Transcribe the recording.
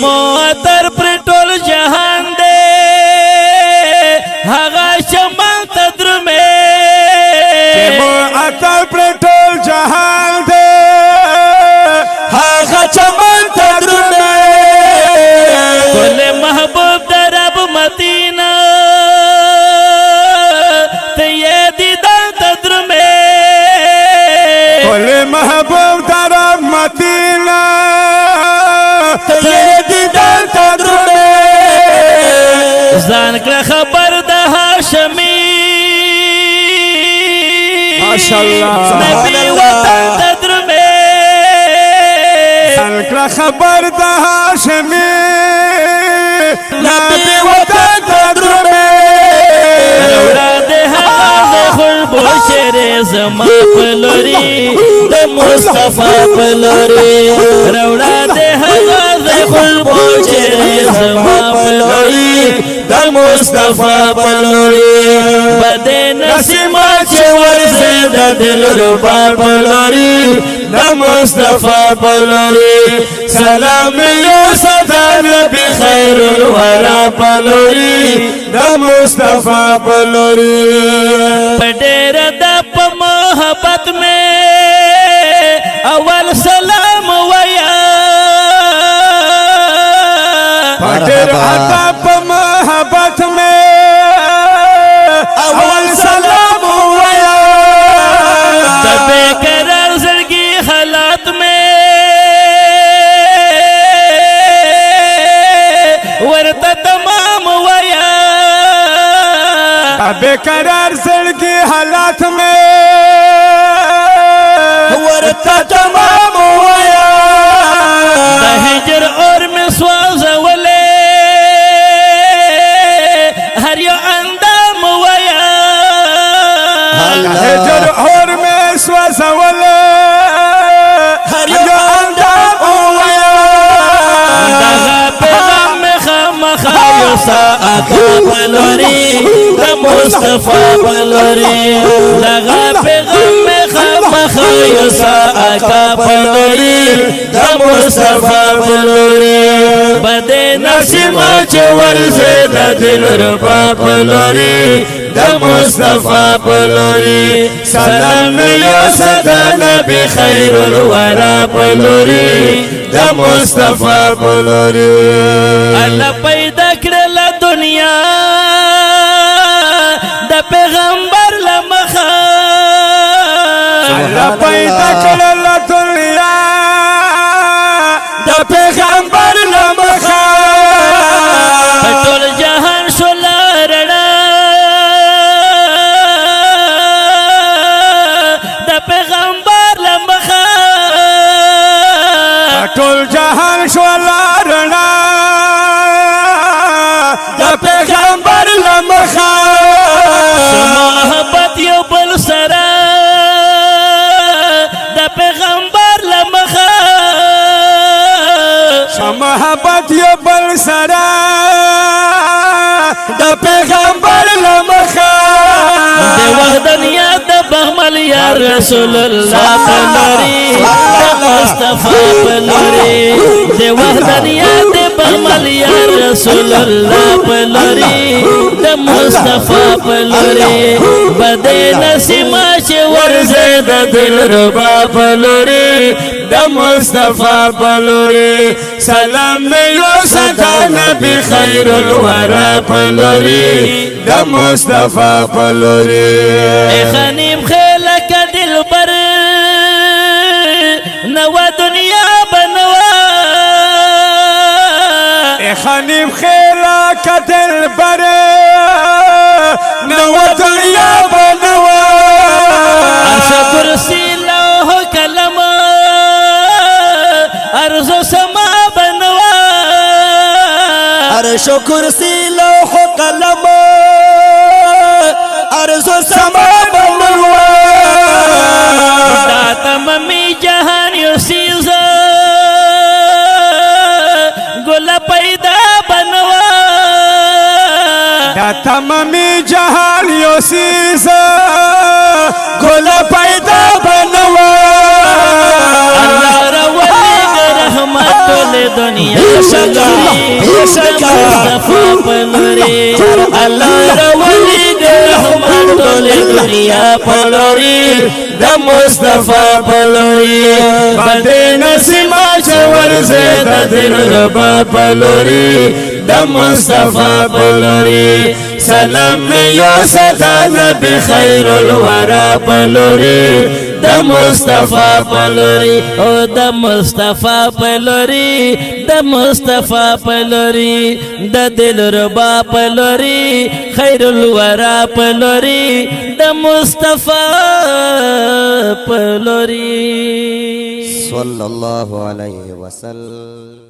موتر پر ټول جهان دے هغه شمال تدرمه موتر پر ټول جهان دے هغه شمال تدرمه کل محبوب در رب مدینہ تیه دیدان تدرمه کل محبوب در رب مدینہ تیه دیدان تدرمه ځان کړه خبر د هاشمی ماشاءالله نبی وطن تدرمه ځان کړه خبر د هاشمی نبی وطن تدرمه اولاد هغه خوشبو شعر زما پلوري د مصطفی پلوري اولاد هغه خوشبو شعر زما پلوري د مصطفی پلوري بده نسیم چې ورسه د دلربا پلوري د مصطفی پلوري سلام یا صدا نبی خیر الورا پلوري د مصطفی پلوري پډېر د په محبت میں اول سلام ویا پټر عطا په محبت میں اول سلام ویا تبے قرار زړګي حالات میں ورته تمام ویا बेकरार जिंदगी हालात में ورته تمام ویا د هجر اور میں سواز ولے هر یو اندام ویا هجر اور میں سوزول هر یو اندام ویا دغه پیغام میں خامخا یو ساعت پلوري د مصطفی پلوري دغه پیغام میں خامخا یو ساعت پلوري د مصطفی پلوري بده نسیم چې ورسه د دلربا پلوري د مصطفی پلوري سلام یا صدا نبی خیر الورا پلوري د مصطفی پلوري الله پیدا کړل دنیا د پیغمبر لمخه الله پیدا کړل دنیا د پیغمبر لمخه ټول جهان شولا رڼا د پیغمبر لمخه ټول جهان شولا رڼا د پیغمبر لمخه محبت یو بل سره د پیغمبر لمخه محبت یو بل سره د پیغمبر لمخه د وحدانیت د بغمل یا رسول الله پلوري د مصطفی پلوري د وحدانیت د بغمل یا رسول الله پلوري د مصطفی پلوري بده نسیم چې ورزه د دلربا پلوري د مصطفی پلوري سلام یو صدا نبی خیر الورا پلوري د مصطفی پلوري خنیم خیلک دلبر نو دنیا بنوا خنیم خیلا کدل بر نو دنیا بنوا عرش کرسی لوح قلم ارض و سما بنوا عرش و کرسی لوح قلم عرض و سما بنوا دا تمامی جہان یو سیزا گل پیدا بنوا دا تمامی جهان یو سیزا گل پیدا بنوا اللہ رولی رحمت ټول دنیا مصطفی پلوري الله رواني د رحمت ټول دنیا پلوري د مصطفی پلوري بدې نسیمه چې ورځې د دلربا پلوري د مصطفی پلوري سلام یا صدا نبی خیر الورا پلوري د مصطفی پلوري او د مصطفی پلوري د مصطفی پلوري د دلربا پلوري خیر الورا پلوري د مصطفی پلوري صلی الله علیه وسلم.